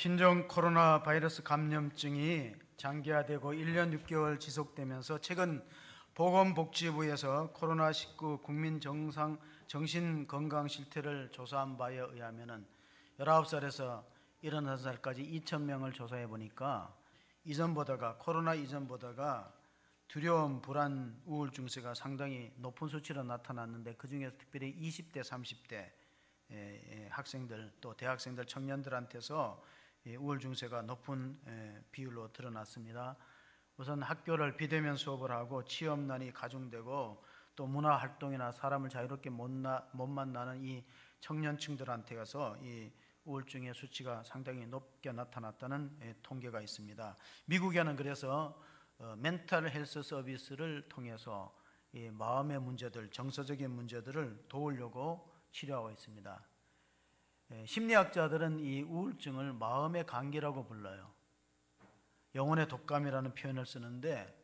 신종 코로나 바이러스 감염증이 장기화되고 1년 6개월 지속되면서 최근 보건복지부에서 코로나19 국민 정신건강 실태를 조사한 바에 의하면 19살에서 71살까지 2,000명을 조사해 보니까 코로나 이전보다가 두려움, 불안, 우울 증세가 상당히 높은 수치로 나타났는데, 그중에서 특별히 20대, 30대 학생들, 또 대학생들, 청년들한테서 우울 증세가 높은 비율로 드러났습니다. 우선 학교를 비대면 수업을 하고 취업난이 가중되고 또 문화활동이나 사람을 자유롭게 못 만나는 이 청년층들한테서 이 우울증의 수치가 상당히 높게 나타났다는 통계가 있습니다. 미국에는 그래서 멘탈 헬스 서비스를 통해서 이 마음의 문제들, 정서적인 문제들을 도우려고 치료하고 있습니다. 심리학자들은 이 우울증을 마음의 감기라고 불러요. 영혼의 독감이라는 표현을 쓰는데,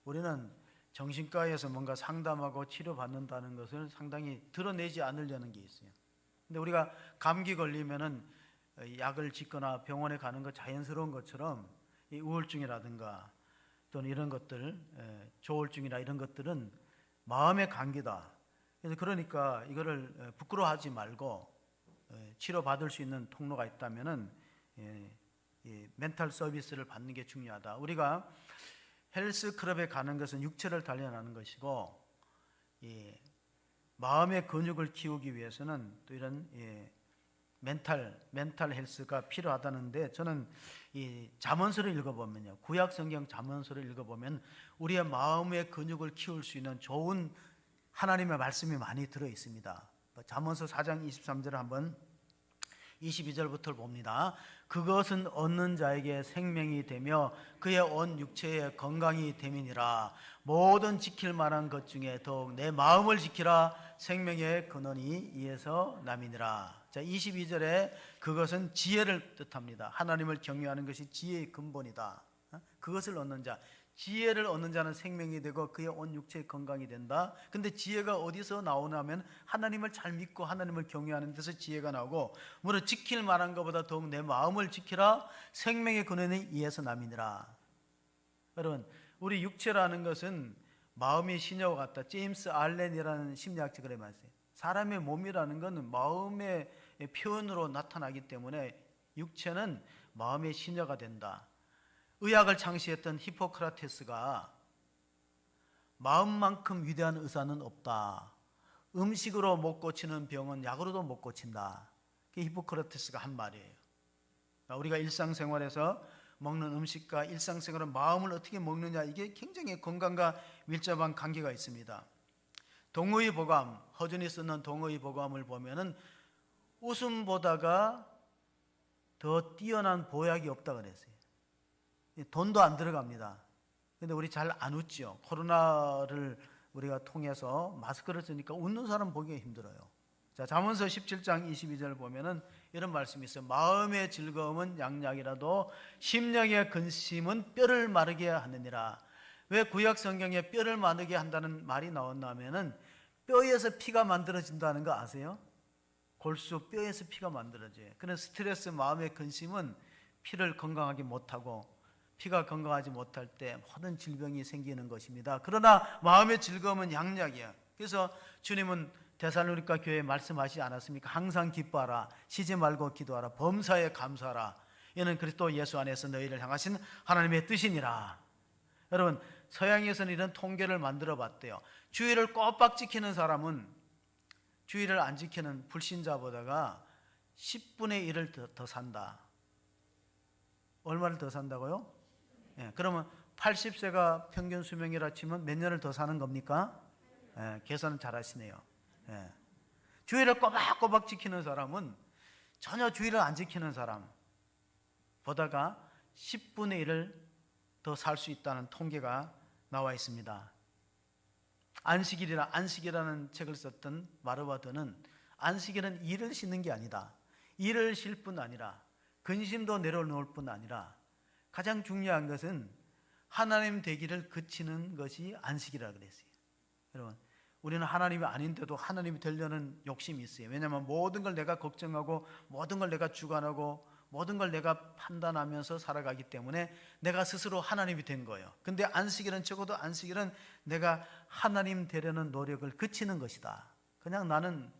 우리는 정신과에서 뭔가 상담하고 치료받는다는 것을 상당히 드러내지 않으려는 게 있어요. 근데 우리가 감기 걸리면은 약을 짓거나 병원에 가는 거 자연스러운 것처럼 이 우울증이라든가 또는 이런 것들, 조울증이나 이런 것들은 마음의 감기다. 그래서 그러니까 이거를 부끄러워하지 말고 치료받을 수 있는 통로가 있다면은 멘탈 서비스를 받는 게 중요하다. 우리가 헬스클럽에 가는 것은 육체를 단련하는 것이고, 마음의 근육을 키우기 위해서는 또 이런 멘탈 헬스가 필요하다는데, 저는 이 잠언서를 읽어보면요, 구약 성경 잠언서를 읽어보면 우리의 마음의 근육을 키울 수 있는 좋은 하나님의 말씀이 많이 들어 있습니다. 잠언서 4장 23절을 한번 22절부터 봅니다. 그것은 얻는 자에게 생명이 되며 그의 온 육체에 건강이 됨이니라. 모든 지킬 만한 것 중에 더욱 내 마음을 지키라. 생명의 근원이 이에서 남이니라. 자, 22절에 그것은 지혜를 뜻합니다. 하나님을 경외하는 것이 지혜의 근본이다. 그것을 얻는 자, 지혜를 얻는 자는 생명이 되고 그의 온 육체의 건강이 된다. 근데 지혜가 어디서 나오냐면 하나님을 잘 믿고 하나님을 경외하는 데서 지혜가 나오고, 물론 지킬 만한 것보다 더욱 내 마음을 지키라. 생명의 근원이 이에서 남이니라. 여러분, 우리 육체라는 것은 마음이 시녀와 같다. 제임스 알렌이라는 심리학자 그래 말했어요. 사람의 몸이라는 것은 마음의 표현으로 나타나기 때문에 육체는 마음의 시녀가 된다. 의학을 창시했던 히포크라테스가 마음만큼 위대한 의사는 없다. 음식으로 못 고치는 병은 약으로도 못 고친다. 그게 히포크라테스가 한 말이에요. 우리가 일상생활에서 먹는 음식과 일상생활의 마음을 어떻게 먹느냐, 이게 굉장히 건강과 밀접한 관계가 있습니다. 동의 보감, 허준이 쓰는 동의 보감을 보면은 웃음보다가 더 뛰어난 보약이 없다 그랬어요. 돈도 안 들어갑니다. 근데 우리 잘 안 웃죠. 코로나를 우리가 통해서 마스크를 쓰니까 웃는 사람 보기가 힘들어요. 자, 잠언서 17장 22절 보면은 이런 말씀이 있어요. 마음의 즐거움은 양약이라도 심령의 근심은 뼈를 마르게 하느니라. 왜 구약 성경에 뼈를 마르게 한다는 말이 나왔냐면은 뼈에서 피가 만들어진다는 거 아세요? 골수 뼈에서 피가 만들어져요. 그래서 스트레스, 마음의 근심은 피를 건강하게 못하고, 피가 건강하지 못할 때 모든 질병이 생기는 것입니다. 그러나 마음의 즐거움은 양약이야. 그래서 주님은 데살로니가 교회에 말씀하시지 않았습니까? 항상 기뻐하라, 쉬지 말고 기도하라, 범사에 감사하라. 이는 그리스도 예수 안에서 너희를 향하신 하나님의 뜻이니라. 여러분, 서양에서는 이런 통계를 만들어 봤대요. 주의를 꼬박 지키는 사람은 주의를 안 지키는 불신자보다가 10분의 1을 더 산다. 얼마를 더 산다고요? 그러면 80세가 평균 수명이라 치면 몇 년을 더 사는 겁니까? 계산은 잘 하시네요. 주의를 꼬박꼬박 지키는 사람은 전혀 주의를 안 지키는 사람보다가 10분의 1을 더 살 수 있다는 통계가 나와 있습니다. 안식이라는 책을 썼던 마르바드는 안식일은 일을 쉬는 게 아니다. 일을 쉴 뿐 아니라 근심도 내려놓을 뿐 아니라 가장 중요한 것은 하나님 되기를 그치는 것이 안식이라 그랬어요. 여러분, 우리는 하나님이 아닌데도 하나님이 되려는 욕심이 있어요. 왜냐하면 모든 걸 내가 걱정하고 모든 걸 내가 주관하고 모든 걸 내가 판단하면서 살아가기 때문에 내가 스스로 하나님이 된 거예요. 근데 안식일은, 적어도 안식일은 내가 하나님 되려는 노력을 그치는 것이다. 그냥 나는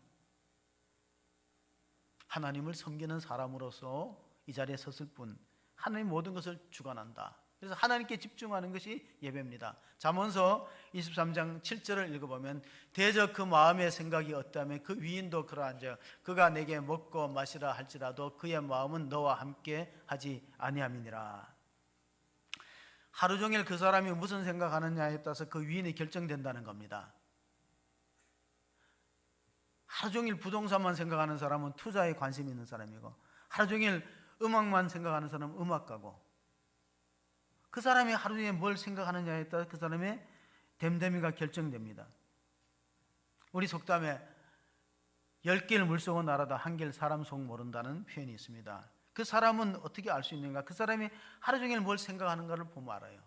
하나님을 섬기는 사람으로서 이 자리에 섰을 뿐, 하나님 모든 것을 주관한다. 그래서 하나님께 집중하는 것이 예배입니다. 잠언서 23장 7절을 읽어보면 대저 그 마음의 생각이 어떠하면 그 위인도 그러한즉 그가 내게 먹고 마시라 할지라도 그의 마음은 너와 함께 하지 아니함이니라. 하루 종일 그 사람이 무슨 생각하느냐에 따라서 그 위인이 결정된다는 겁니다. 하루 종일 부동산만 생각하는 사람은 투자에 관심 있는 사람이고, 하루 종일 음악만 생각하는 사람은 음악가고, 그 사람이 하루 종일 뭘 생각하느냐에 따라 그 사람의 됨됨이가 결정됩니다. 우리 속담에 10길 물속은 알아도 1길 사람 속 모른다는 표현이 있습니다. 그 사람은 어떻게 알 수 있는가? 그 사람이 하루 종일 뭘 생각하는가를 보면 알아요.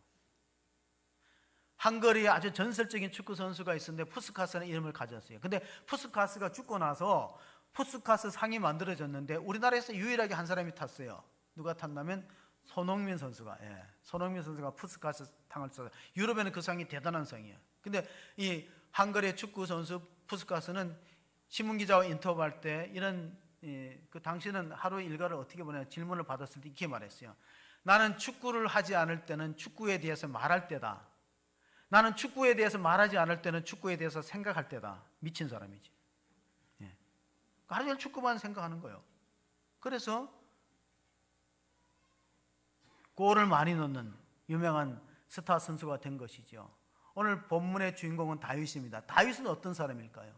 한거리에 아주 전설적인 축구 선수가 있었는데 푸스카스라는 이름을 가졌어요. 근데 푸스카스가 죽고 나서 푸스카스 상이 만들어졌는데 우리나라에서 유일하게 한 사람이 탔어요. 누가 탔냐면 손흥민 선수가, 손흥민 선수가 푸스카스 상을 탔어요. 유럽에는 그 상이 대단한 상이에요. 근데 이 한거리의 축구 선수 푸스카스는 신문기자와 인터뷰할 때 이런, 그 당신은 하루 일과를 어떻게 보내냐 질문을 받았을 때 이렇게 말했어요. 나는 축구를 하지 않을 때는 축구에 대해서 말할 때다. 나는 축구에 대해서 말하지 않을 때는 축구에 대해서 생각할 때다. 미친 사람이지. 하루 종일 축구만 생각하는 거예요. 그래서 골을 많이 넣는 유명한 스타 선수가 된 것이죠. 오늘 본문의 주인공은 다윗입니다. 다윗은 어떤 사람일까요?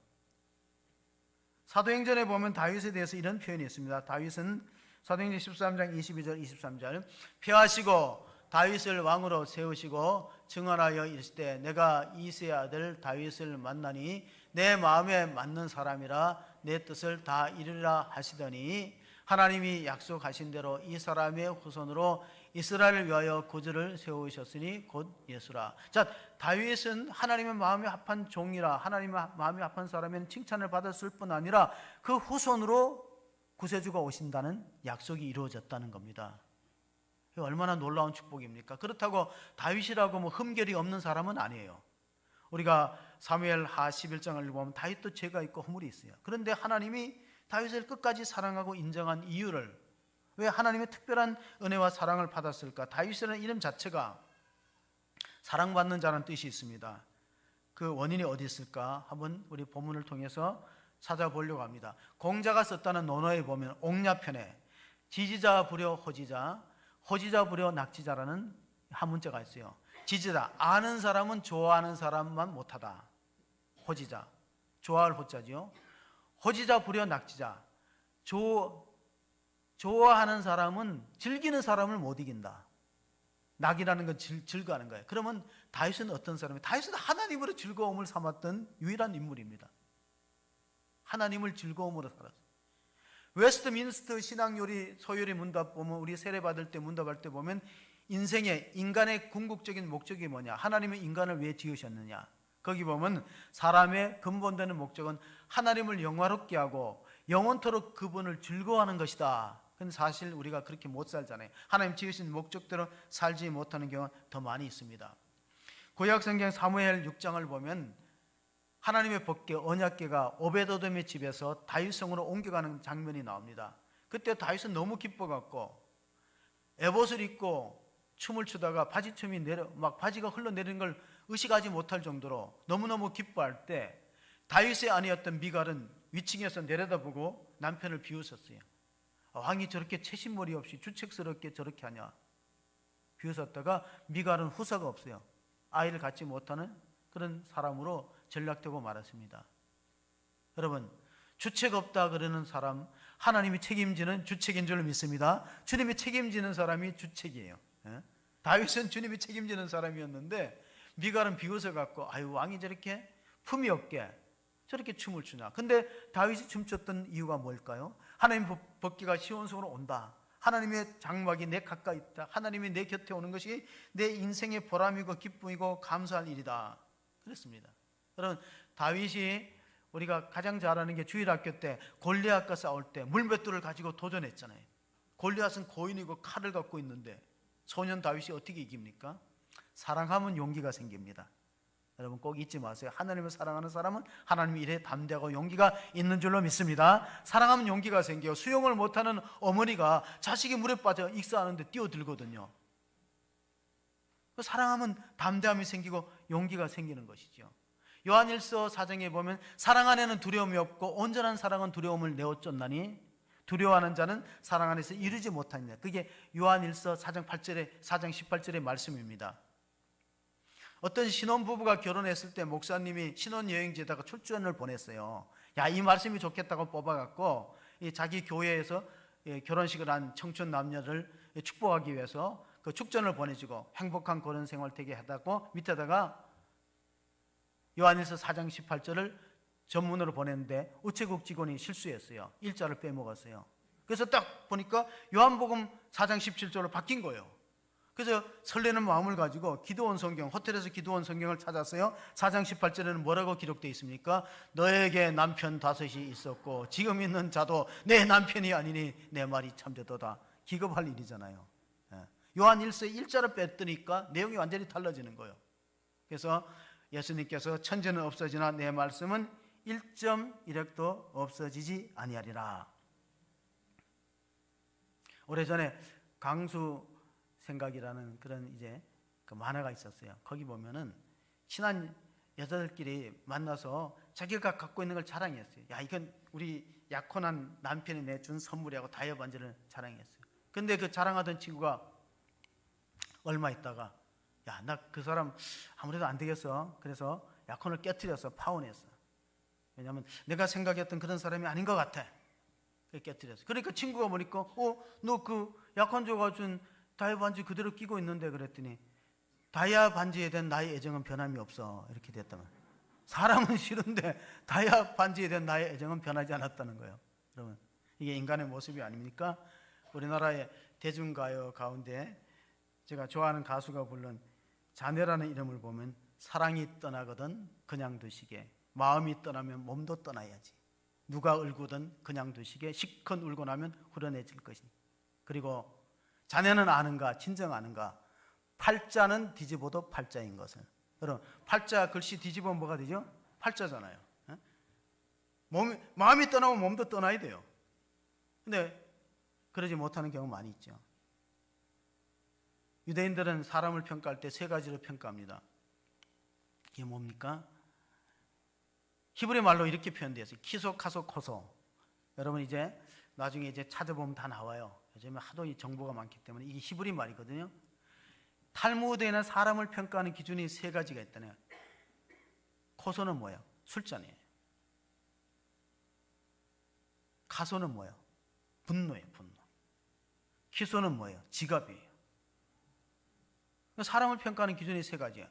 사도행전에 보면 다윗에 대해서 이런 표현이 있습니다. 다윗은 사도행전 13장 22절 23절 폐하시고 다윗을 왕으로 세우시고 증언하여 이르시되 내가 이새의 아들 다윗을 만나니 내 마음에 맞는 사람이라 내 뜻을 다 이루리라 하시더니 하나님이 약속하신 대로 이 사람의 후손으로 이스라엘을 위하여 구주를 세우셨으니 곧 예수라. 자, 다윗은 하나님의 마음에 합한 종이라, 하나님의 마음에 합한 사람은 칭찬을 받았을 뿐 아니라 그 후손으로 구세주가 오신다는 약속이 이루어졌다는 겁니다. 얼마나 놀라운 축복입니까? 그렇다고 다윗이라고 뭐 흠결이 없는 사람은 아니에요. 우리가 사무엘하 11장을 보면 다윗도 죄가 있고 허물이 있어요. 그런데 하나님이 다윗을 끝까지 사랑하고 인정한 이유를, 왜 하나님의 특별한 은혜와 사랑을 받았을까? 다윗이라는 이름 자체가 사랑받는 자라는 뜻이 있습니다. 그 원인이 어디 있을까? 한번 우리 본문을 통해서 찾아보려고 합니다. 공자가 썼다는 논어에 보면 옥야편에 지지자 불여 호지자, 호지자 불여 낙지자라는 한 문자가 있어요. 지지자, 아는 사람은 좋아하는 사람만 못하다. 호지자, 좋아할 호자지요. 호지자 불여 낙지자, 좋아하는 사람은 즐기는 사람을 못 이긴다. 낙이라는 건 즐거워하는 거예요. 그러면 다윗은 어떤 사람이에요? 다윗은 하나님으로 즐거움을 삼았던 유일한 인물입니다. 하나님을 즐거움으로 살았어요. 웨스트민스터 신앙요리 소요리 문답 보면, 우리 세례 받을 때 문답할 때 보면 인생의, 인간의 궁극적인 목적이 뭐냐, 하나님은 인간을 왜 지으셨느냐, 거기 보면 사람의 근본되는 목적은 하나님을 영화롭게 하고 영원토록 그분을 즐거워하는 것이다. 근데 사실 우리가 그렇게 못 살잖아요. 하나님 지으신 목적대로 살지 못하는 경우가 더 많이 있습니다. 구약성경 사무엘 6장을 보면 하나님의 법궤, 언약궤가 오베드돔의 집에서 다윗성으로 옮겨가는 장면이 나옵니다. 그때 다윗은 너무 기뻐갖고 에봇을 입고 춤을 추다가 바지춤이 막 바지가 흘러내리는 걸 의식하지 못할 정도로 너무너무 기뻐할 때 다윗의 아내였던 미갈은 위층에서 내려다보고 남편을 비웃었어요. 왕이 저렇게 채신머리 없이 주책스럽게 저렇게 하냐 비웃었다가 미갈은 후사가 없어요. 아이를 갖지 못하는 그런 사람으로 전락되고 말았습니다. 여러분, 주책 없다 그러는 사람, 하나님이 책임지는 주책인 줄 믿습니다. 주님이 책임지는 사람이 주책이에요. 다윗은 주님이 책임지는 사람이었는데 미갈은 비웃어갖고 아유, 왕이 저렇게 품이 없게 저렇게 춤을 추냐. 근데 다윗이 춤췄던 이유가 뭘까요? 하나님 법궤가 시온성으로 온다. 하나님의 장막이 내 가까이 있다. 하나님이 내 곁에 오는 것이 내 인생의 보람이고 기쁨이고 감사할 일이다. 그랬습니다. 여러분, 다윗이 우리가 가장 잘 아는 게 주일학교 때 골리앗과 싸울 때 물맷돌을 가지고 도전했잖아요. 골리앗은 고인이고 칼을 갖고 있는데 소년 다윗이 어떻게 이깁니까? 사랑하면 용기가 생깁니다. 여러분 꼭 잊지 마세요. 하나님을 사랑하는 사람은 하나님이 이래 담대하고 용기가 있는 줄로 믿습니다. 사랑하면 용기가 생겨요. 수영을 못하는 어머니가 자식이 물에 빠져 익사하는데 뛰어들거든요. 사랑하면 담대함이 생기고 용기가 생기는 것이죠. 요한일서 4장에 보면 사랑 안에는 두려움이 없고 온전한 사랑은 두려움을 내어쫓나니 두려워하는 자는 사랑 안에서 이루지 못하느냐. 그게 요한일서 4장 18절의 말씀입니다. 어떤 신혼부부가 결혼했을 때 목사님이 신혼여행지에다가 출전을 보냈어요. 야, 이 말씀이 좋겠다고 뽑아갖고 자기 교회에서 결혼식을 한 청춘 남녀를 축복하기 위해서 그 축전을 보내주고 행복한 결혼 생활 되게 하다고 밑에다가 요한일서 4장 18절을 전문으로 보냈는데 우체국 직원이 실수했어요. 일자를 빼먹었어요. 그래서 딱 보니까 요한복음 4장 17절로 바뀐 거예요. 그래서 설레는 마음을 가지고 기도원 성경, 호텔에서 기도원 성경을 찾았어요. 4장 18절에는 뭐라고 기록되어 있습니까? 너에게 남편 5이 있었고 지금 있는 자도 내 남편이 아니니 내 말이 참되도다. 기겁할 일이잖아요. 요한 1서 1자를 뺐더니까 내용이 완전히 달라지는 거예요. 그래서 예수님께서 천지는 없어지나 내 말씀은 1.1획도 없어지지 아니하리라. 오래전에 강수 생각이라는 그런 이제 그 만화가 있었어요. 거기 보면은 친한 여자들끼리 만나서 자기가 갖고 있는 걸 자랑했어요. 야, 이건 우리 약혼한 남편이 내준 선물이라고 다이아 반지를 자랑했어요. 근데 그 자랑하던 친구가 얼마 있다가 야, 나 그 사람 아무래도 안 되겠어. 그래서 약혼을 깨트려서 파혼했어. 왜냐하면 내가 생각했던 그런 사람이 아닌 것 같아. 깨트렸어. 그러니까 친구가 보니까 너 그 약혼자가 준 다이아 반지 그대로 끼고 있는데 그랬더니 다이아 반지에 대한 나의 애정은 변함이 없어. 이렇게 됐다면 사람은 싫은데 다이아 반지에 대한 나의 애정은 변하지 않았다는 거예요. 여러분 이게 인간의 모습이 아닙니까? 우리나라의 대중가요 가운데 제가 좋아하는 가수가 부른 자네라는 이름을 보면 사랑이 떠나거든 그냥 두시게 마음이 떠나면 몸도 떠나야지 누가 울고든 그냥 두시게 시컷 울고 나면 후련해질 것이니 그리고 자네는 아는가 진정 아는가 팔자는 뒤집어도 팔자인 것을. 여러분 팔자 글씨 뒤집으면 뭐가 되죠? 팔자잖아요. 마음이 떠나면 몸도 떠나야 돼요. 근데 그러지 못하는 경우 많이 있죠. 유대인들은 사람을 평가할 때 3가지로 평가합니다. 이게 뭡니까? 히브리 말로 이렇게 표현되어 있어요. 키소, 카소, 코소. 여러분 이제 나중에 이제 찾아보면 다 나와요. 요즘에 하도 이 정보가 많기 때문에 이게 히브리 말이거든요. 탈무드에는 사람을 평가하는 기준이 3가지가 있다네요. 코소는 뭐예요? 술잔이에요. 카소는 뭐예요? 분노예요, 분노. 키소는 뭐예요? 지갑이에요. 사람을 평가하는 기준이 3가지예요.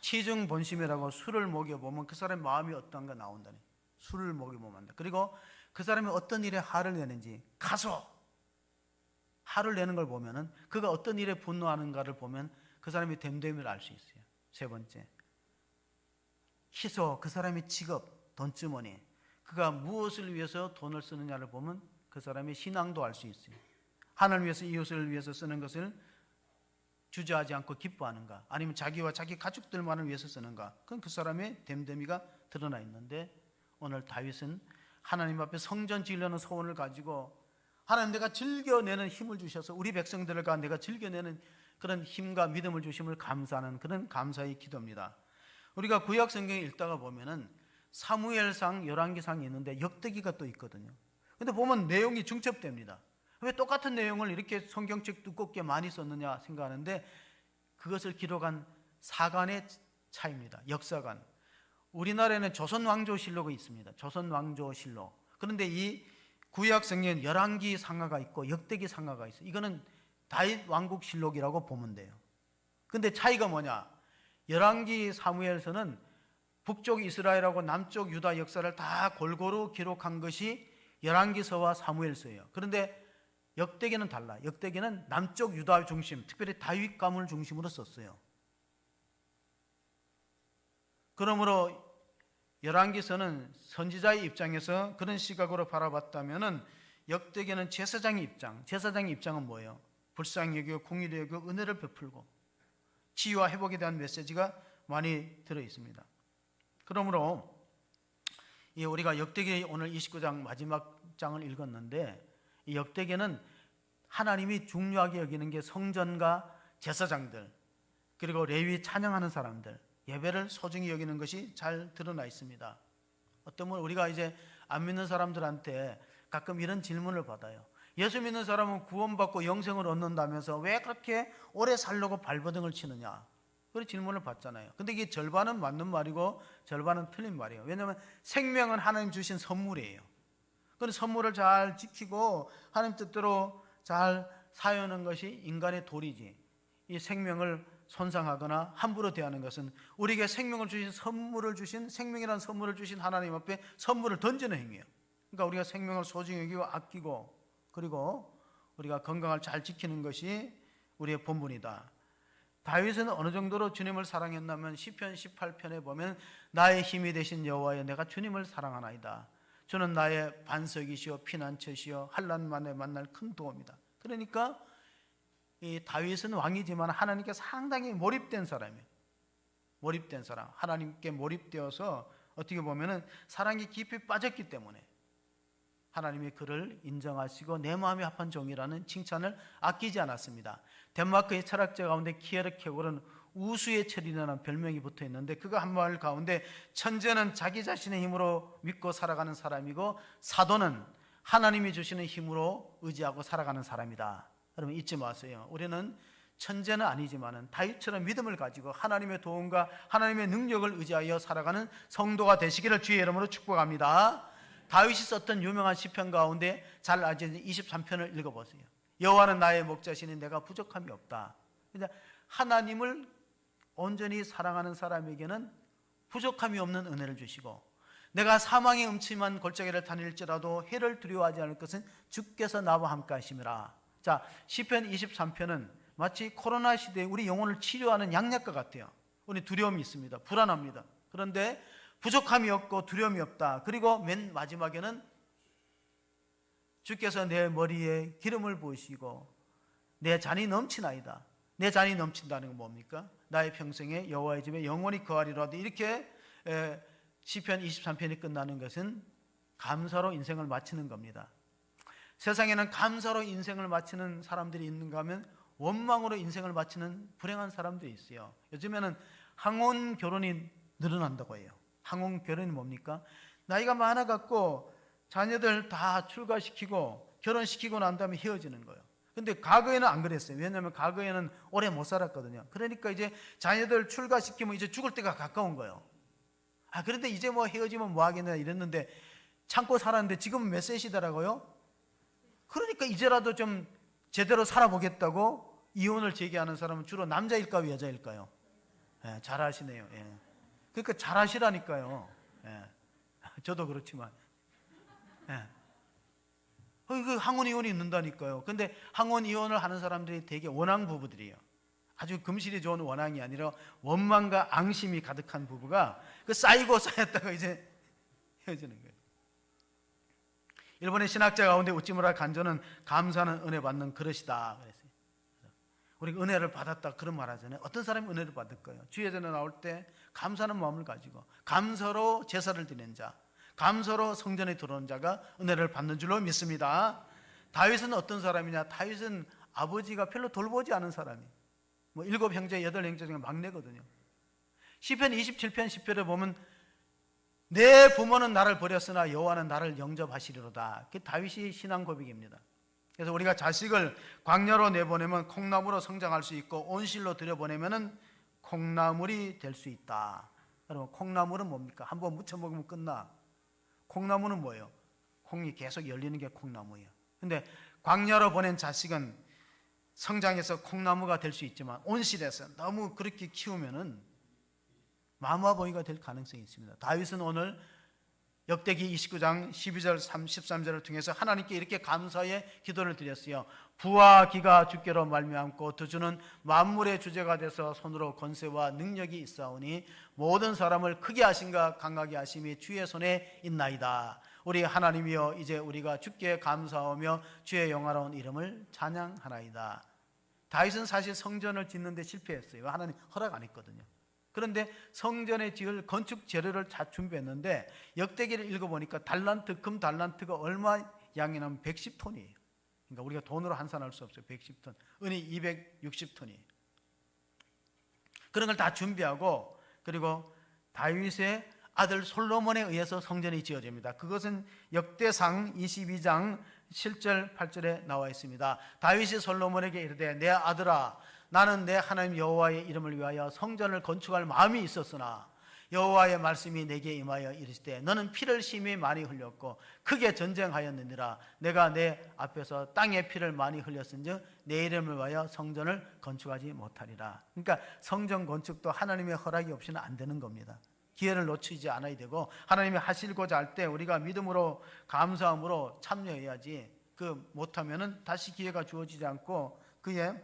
치중 본심이라고 술을 먹여보면 그 사람의 마음이 어떤가 나온다네. 술을 먹여보면 한다. 그리고 그 사람이 어떤 일에 화를 내는지 가소 화를 내는 걸 보면은 그가 어떤 일에 분노하는가를 보면 그 사람이 됨됨이를 알 수 있어요. 3번째 희소 그 사람의 직업 돈주머니 그가 무엇을 위해서 돈을 쓰느냐를 보면 그 사람의 신앙도 알 수 있어요. 하나님을 위해서 이웃을 위해서 쓰는 것을 주저하지 않고 기뻐하는가 아니면 자기와 자기 가족들만을 위해서 쓰는가 그건 그 사람의 됨됨이가 드러나 있는데 오늘 다윗은 하나님 앞에 성전 지으려는 소원을 가지고 하나님 내가 즐겨내는 힘을 주셔서 우리 백성들과 내가 즐겨내는 그런 힘과 믿음을 주심을 감사하는 그런 감사의 기도입니다. 우리가 구약 성경에 읽다가 보면은 사무엘상, 열왕기상이 있는데 역대기가 또 있거든요. 근데 보면 내용이 중첩됩니다. 왜 똑같은 내용을 이렇게 성경책 두껍게 많이 썼느냐 생각하는데 그것을 기록한 사관의 차이입니다. 역사관. 우리나라에는 조선왕조실록이 있습니다. 조선왕조실록. 그런데 이 구약 성경에는 열왕기 상하가 있고 역대기 상하가 있어요. 이거는 다윗 왕국실록이라고 보면 돼요. 근데 차이가 뭐냐? 열왕기 사무엘서는 북쪽 이스라엘하고 남쪽 유다 역사를 다 골고루 기록한 것이 열왕기서와 사무엘서예요. 그런데 역대기는 달라. 역대기는 남쪽 유다 중심, 특별히 다윗 가문을 중심으로 썼어요. 그러므로 열왕기서는 선지자의 입장에서 그런 시각으로 바라봤다면은 역대기는 제사장의 입장. 제사장의 입장은 뭐예요? 불쌍히 여기고 공의를 여기고 은혜를 베풀고 치유와 회복에 대한 메시지가 많이 들어 있습니다. 그러므로 우리가 역대기 오늘 29장 마지막 장을 읽었는데, 이 역대기는 하나님이 중요하게 여기는 게 성전과 제사장들, 그리고 레위 찬양하는 사람들, 예배를 소중히 여기는 것이 잘 드러나 있습니다. 어쩌면 우리가 이제 안 믿는 사람들한테 가끔 이런 질문을 받아요. 예수 믿는 사람은 구원받고 영생을 얻는다면서 왜 그렇게 오래 살려고 발버둥을 치느냐, 그런 질문을 받잖아요. 근데 이게 절반은 맞는 말이고 절반은 틀린 말이에요. 왜냐하면 생명은 하나님 주신 선물이에요. 그런 선물을 잘 지키고 하나님 뜻대로 잘 사용하는 것이 인간의 도리지, 이 생명을 손상하거나 함부로 대하는 것은 우리에게 생명을 주신 선물을 주신, 생명이라는 선물을 주신 하나님 앞에 선물을 던지는 행위예요. 그러니까 우리가 생명을 소중히 여기고 아끼고, 그리고 우리가 건강을 잘 지키는 것이 우리의 본분이다. 다윗은 어느 정도로 주님을 사랑했냐면 시편 18편에 보면 나의 힘이 되신 여호와여 내가 주님을 사랑하나이다. 주는 나의 반석이시오 피난처시오 한란 만에 만날 큰 도움이다. 그러니까 이 다윗은 왕이지만 하나님께 상당히 몰입된 사람이에요. 몰입된 사람, 하나님께 몰입되어서 어떻게 보면은 사랑이 깊이 빠졌기 때문에 하나님이 그를 인정하시고 내 마음에 합한 종이라는 칭찬을 아끼지 않았습니다. 덴마크의 철학자 가운데 키에르 케고르는 우수의 철이라는 별명이 붙어 있는데, 그가 한 말 가운데 천재는 자기 자신의 힘으로 믿고 살아가는 사람이고 사도는 하나님이 주시는 힘으로 의지하고 살아가는 사람이다. 여러분 잊지 마세요. 우리는 천재는 아니지만은 다윗처럼 믿음을 가지고 하나님의 도움과 하나님의 능력을 의지하여 살아가는 성도가 되시기를 주의 이름으로 축복합니다. 다윗이 썼던 유명한 시편 가운데 잘 아시는 23편을 읽어보세요. 여호와는 나의 목자시니 내가 부족함이 없다. 그러니까 하나님을 온전히 사랑하는 사람에게는 부족함이 없는 은혜를 주시고, 내가 사망의 음침한 골짜기를 다닐지라도 해를 두려워하지 않을 것은 주께서 나와 함께 하심이라. 자, 시편 23편은 마치 코로나 시대에 우리 영혼을 치료하는 양약과 같아요. 우리 두려움이 있습니다. 불안합니다. 그런데 부족함이 없고 두려움이 없다. 그리고 맨 마지막에는 주께서 내 머리에 기름을 부으시고 내 잔이 넘치나이다. 내 잔이 넘친다는 건 뭡니까? 나의 평생에 여호와의 집에 영원히 거하리로다. 이렇게 시편 23편이 끝나는 것은 감사로 인생을 마치는 겁니다. 세상에는 감사로 인생을 마치는 사람들이 있는가 하면 원망으로 인생을 마치는 불행한 사람들이 있어요. 요즘에는 항혼 결혼이 늘어난다고 해요. 항혼 결혼이 뭡니까? 나이가 많아갖고 자녀들 다 출가시키고 결혼시키고 난 다음에 헤어지는 거예요. 근데 과거에는 안 그랬어요. 왜냐하면 과거에는 오래 못 살았거든요. 그러니까 이제 자녀들 출가시키면 이제 죽을 때가 가까운 거예요. 그런데 이제 뭐 헤어지면 뭐 하겠냐 이랬는데 참고 살았는데 지금은 몇 세시더라고요. 그러니까 이제라도 좀 제대로 살아보겠다고 이혼을 제기하는 사람은 주로 남자일까요, 여자일까요? 잘 아시네요. 그러니까 잘 하시라니까요. 저도 그렇지만. 그 항혼 이혼이 있는다니까요. 근데 항혼 이혼을 하는 사람들이 되게 원앙 부부들이에요. 아주 금실이 좋은 원앙이 아니라 원망과 앙심이 가득한 부부가 그 쌓이고 쌓였다가 이제 헤어지는 거예요. 일본의 신학자 가운데 우찌무라 간조는 감사는 은혜 받는 그릇이다 그랬어요. 우리가 은혜를 받았다 그런 말 하잖아요. 어떤 사람이 은혜를 받을 거예요? 주예전에 나올 때 감사하는 마음을 가지고 감사로 제사를 드리는 자, 감사로 성전에 들어온 자가 은혜를 받는 줄로 믿습니다. 다윗은 어떤 사람이냐? 다윗은 아버지가 별로 돌보지 않은 사람이에요. 7형제 8형제 중에 막내거든요. 시편 27편 10절에 보면 내 부모는 나를 버렸으나 여호와는 나를 영접하시리로다. 그게 다윗이 신앙 고백입니다. 그래서 우리가 자식을 광야로 내보내면 콩나무로 성장할 수 있고 온실로 들여보내면 콩나물이 될 수 있다. 여러분 콩나물은 뭡니까? 한번 무쳐 먹으면 끝나. 콩나무는 뭐예요? 콩이 계속 열리는 게 콩나무예요. 근데 광야로 보낸 자식은 성장해서 콩나무가 될 수 있지만 온실에서 너무 그렇게 키우면은 마마보이가 될 가능성이 있습니다. 다윗은 오늘 역대기 29장 12절 13절을 통해서 하나님께 이렇게 감사의 기도를 드렸어요. 부와 기가 주께로 말미암고 두 주는 만물의 주제가 돼서 손으로 권세와 능력이 있사오니 모든 사람을 크게 하신가 강하게 하심이 주의 손에 있나이다. 우리 하나님이여 이제 우리가 주께 감사하며 주의 영화로운 이름을 찬양하나이다. 다윗은 사실 성전을 짓는 데 실패했어요. 하나님 허락 안 했거든요. 그런데 성전에 지을 건축 재료를 다 준비했는데 역대기를 읽어보니까 달란트, 금 달란트가 얼마 양이냐면 110톤이에요. 그러니까 우리가 돈으로 환산할 수 없어요. 110톤. 은이 260톤이에요. 그런 걸 다 준비하고, 그리고 다윗의 아들 솔로몬에 의해서 성전이 지어집니다. 그것은 역대상 22장 7절 8절에 나와 있습니다. 다윗이 솔로몬에게 이르되 내 아들아, 나는 내 하나님 여호와의 이름을 위하여 성전을 건축할 마음이 있었으나 여호와의 말씀이 내게 임하여 이르시되 너는 피를 심히 많이 흘렸고 크게 전쟁하였느니라. 내가 내 앞에서 땅에 피를 많이 흘렸은즉 내 이름을 위하여 성전을 건축하지 못하리라. 그러니까 성전 건축도 하나님의 허락이 없이는 안 되는 겁니다. 기회를 놓치지 않아야 되고, 하나님이 하시고자 할 때 우리가 믿음으로 감사함으로 참여해야지, 그 못하면은 다시 기회가 주어지지 않고, 그의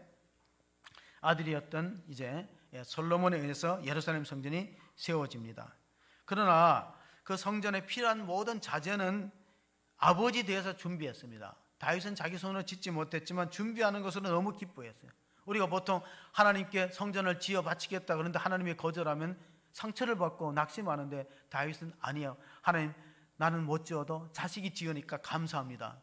아들이었던 이제 솔로몬에 의해서 예루살렘 성전이 세워집니다. 그러나 그 성전에 필요한 모든 자재는 아버지 되어서 준비했습니다. 다윗은 자기 손으로 짓지 못했지만 준비하는 것으로 너무 기뻐했어요. 우리가 보통 하나님께 성전을 지어 바치겠다 그런데 하나님이 거절하면 상처를 받고 낙심하는데, 다윗은 아니에요. 하나님, 나는 못 지어도 자식이 지으니까 감사합니다.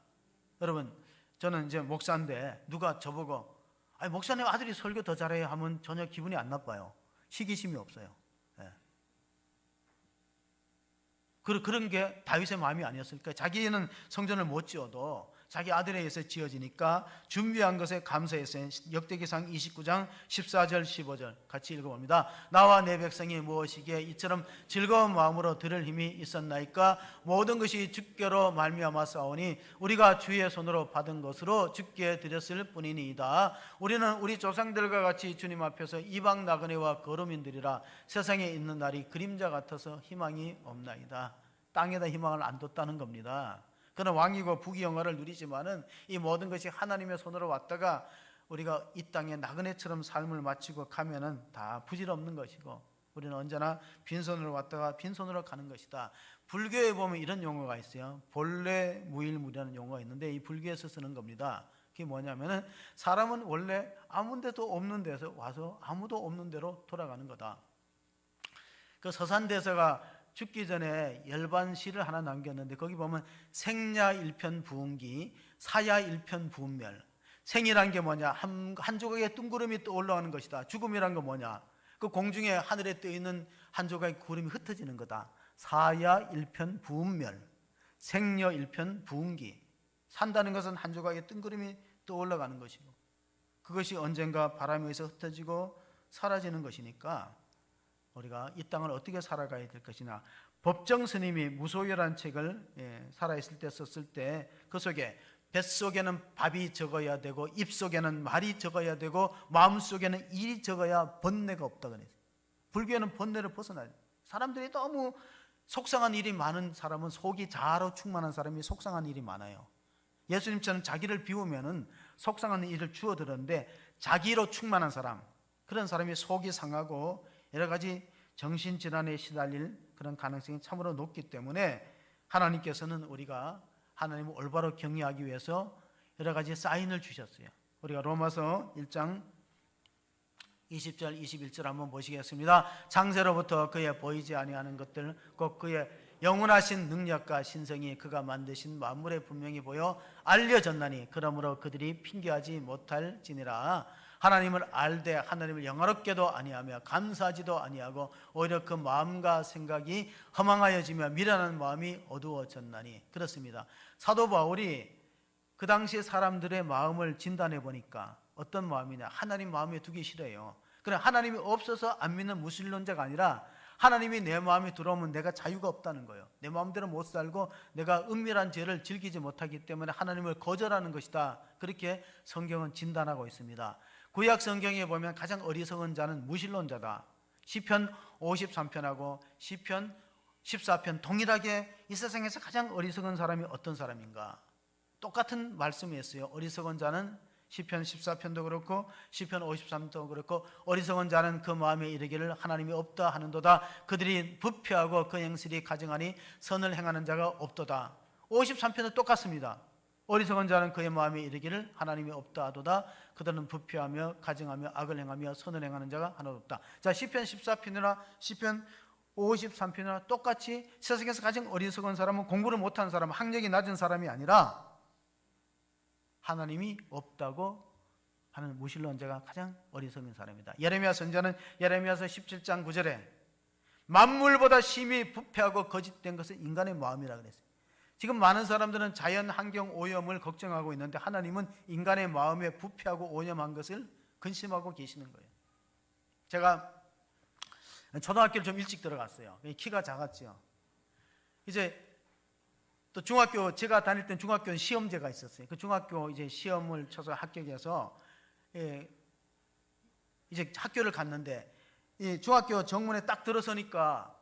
여러분, 저는 이제 목사인데 누가 저보고 아니 목사님 아들이 설교 더 잘해요 하면 전혀 기분이 안 나빠요. 시기심이 없어요. 예. 그런 게 다윗의 마음이 아니었을까? 자기는 성전을 못 지어도 자기 아들에 의해서 지어지니까 준비한 것에 감사했어요. 역대기상 29장 14절 15절 같이 읽어봅니다. 나와 내 백성이 무엇이기에 이처럼 즐거운 마음으로 들을 힘이 있었나이까? 모든 것이 주께로 말미암아 싸우니 우리가 주의 손으로 받은 것으로 주께 드렸을 뿐이니이다. 우리는 우리 조상들과 같이 주님 앞에서 이방 나그네와 거류민들이라. 세상에 있는 날이 그림자 같아서 희망이 없나이다. 땅에다 희망을 안 뒀다는 겁니다. 그는 왕이고 부귀 영화를 누리지만은 이 모든 것이 하나님의 손으로 왔다가 우리가 이 땅에 나그네처럼 삶을 마치고 가면은 다 부질없는 것이고, 우리는 언제나 빈손으로 왔다가 빈손으로 가는 것이다. 불교에 보면 이런 용어가 있어요. 본래 무일무이라는 용어가 있는데 이 불교에서 쓰는 겁니다. 그게 뭐냐면은 사람은 원래 아무 데도 없는 데서 와서 아무도 없는 데로 돌아가는 거다. 그 서산대사가 죽기 전에 열반시를 하나 남겼는데 거기 보면 생야 일편 부흥기, 사야 일편 부흥멸. 생이란 게 뭐냐? 한 조각의 둥구름이 또 올라가는 것이다. 죽음이란 게 뭐냐? 그 공중에 하늘에 떠 있는 한 조각의 구름이 흩어지는 거다. 사야 일편 부흥멸, 생여 일편 부흥기. 산다는 것은 한 조각의 둥구름이 또 올라가는 것이고, 그것이 언젠가 바람에 의해서 흩어지고 사라지는 것이니까 우리가 이 땅을 어떻게 살아가야 될 것이냐. 법정 스님이 무소유라는 책을 살아있을 때 썼을 때 그 속에 뱃속에는 밥이 적어야 되고 입속에는 말이 적어야 되고 마음속에는 일이 적어야 번뇌가 없다 그랬어요. 불교에는 번뇌를 벗어나요. 사람들이 너무 속상한 일이 많은 사람은, 속이 자아로 충만한 사람이 속상한 일이 많아요. 예수님처럼 자기를 비우면은 속상한 일을 주어들었는데, 자기로 충만한 사람, 그런 사람이 속이 상하고 여러 가지 정신질환에 시달릴 그런 가능성이 참으로 높기 때문에 하나님께서는 우리가 하나님을 올바로 경외하기 위해서 여러 가지 사인을 주셨어요. 우리가 로마서 1장 20절 21절 한번 보시겠습니다. 창세로부터 그의 보이지 아니하는 것들 곧 그의 영원하신 능력과 신성이 그가 만드신 만물에 분명히 보여 알려졌나니 그러므로 그들이 핑계하지 못할지니라. 하나님을 알되 하나님을 영화롭게도 아니하며 감사하지도 아니하고 오히려 그 마음과 생각이 허망하여지며 미련한 마음이 어두워졌나니. 그렇습니다. 사도 바울이 그 당시 사람들의 마음을 진단해 보니까 어떤 마음이냐? 하나님 마음에 두기 싫어요. 그래, 하나님이 없어서 안 믿는 무신론자가 아니라 하나님이 내 마음에 들어오면 내가 자유가 없다는 거예요. 내 마음대로 못 살고 내가 은밀한 죄를 즐기지 못하기 때문에 하나님을 거절하는 것이다. 그렇게 성경은 진단하고 있습니다. 구약 성경에 보면 가장 어리석은 자는 무신론자다. 시편 53편하고 시편 14편 동일하게 이 세상에서 가장 어리석은 사람이 어떤 사람인가? 똑같은 말씀이었어요. 어리석은 자는 시편 14편도 그렇고 시편 53편도 그렇고, 어리석은 자는 그 마음에 이르기를 하나님이 없다 하는도다. 그들이 부패하고 그 행실이 가증하니 선을 행하는 자가 없도다. 53편은 똑같습니다. 어리석은 자는 그의 마음에 이르기를 하나님이 없다 하도다. 그들은 부패하며 가증하며 악을 행하며 선을 행하는 자가 하나도 없다. 자, 시편 14편이나 시편 53편이나 똑같이 세상에서 가장 어리석은 사람은 공부를 못한 사람, 학력이 낮은 사람이 아니라 하나님이 없다고 하는 무신론 자가 가장 어리석은 사람이다. 예레미야 선지자는 예레미야서 17장 9절에 만물보다 심히 부패하고 거짓된 것은 인간의 마음이라 그랬어요. 지금 많은 사람들은 자연 환경 오염을 걱정하고 있는데 하나님은 인간의 마음에 부패하고 오염한 것을 근심하고 계시는 거예요. 제가 초등학교를 좀 일찍 들어갔어요. 키가 작았죠. 이제 또 중학교, 제가 다닐 땐 중학교는 시험제가 있었어요. 그 중학교 이제 시험을 쳐서 합격해서 이제 학교를 갔는데 이 중학교 정문에 딱 들어서니까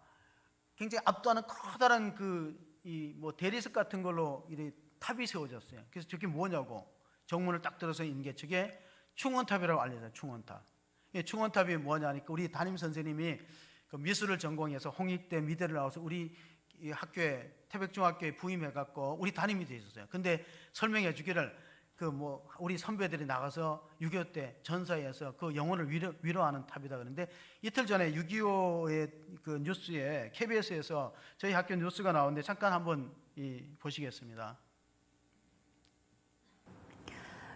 굉장히 압도하는 커다란 뭐 대리석 같은 걸로 이렇게 탑이 세워졌어요. 그래서 저게 뭐냐고 정문을 딱 들어서 있는 게 저게 충원탑이라고 알려져요. 충원탑. 충원탑이 뭐냐니까 우리 담임 선생님이 그 미술을 전공해서 홍익대 미대를 나와서 우리 이 학교에 태백중학교에 부임해갖고 우리 담임이 돼 있었어요. 근데 설명해 주기를 우리 선배들이 나가서 6.25 때 전사에서 그 영혼을 위로하는 탑이다 그러는데 이틀 전에 6.25의 그 뉴스에 KBS에서 저희 학교 뉴스가 나오는데 잠깐 한번 보시겠습니다.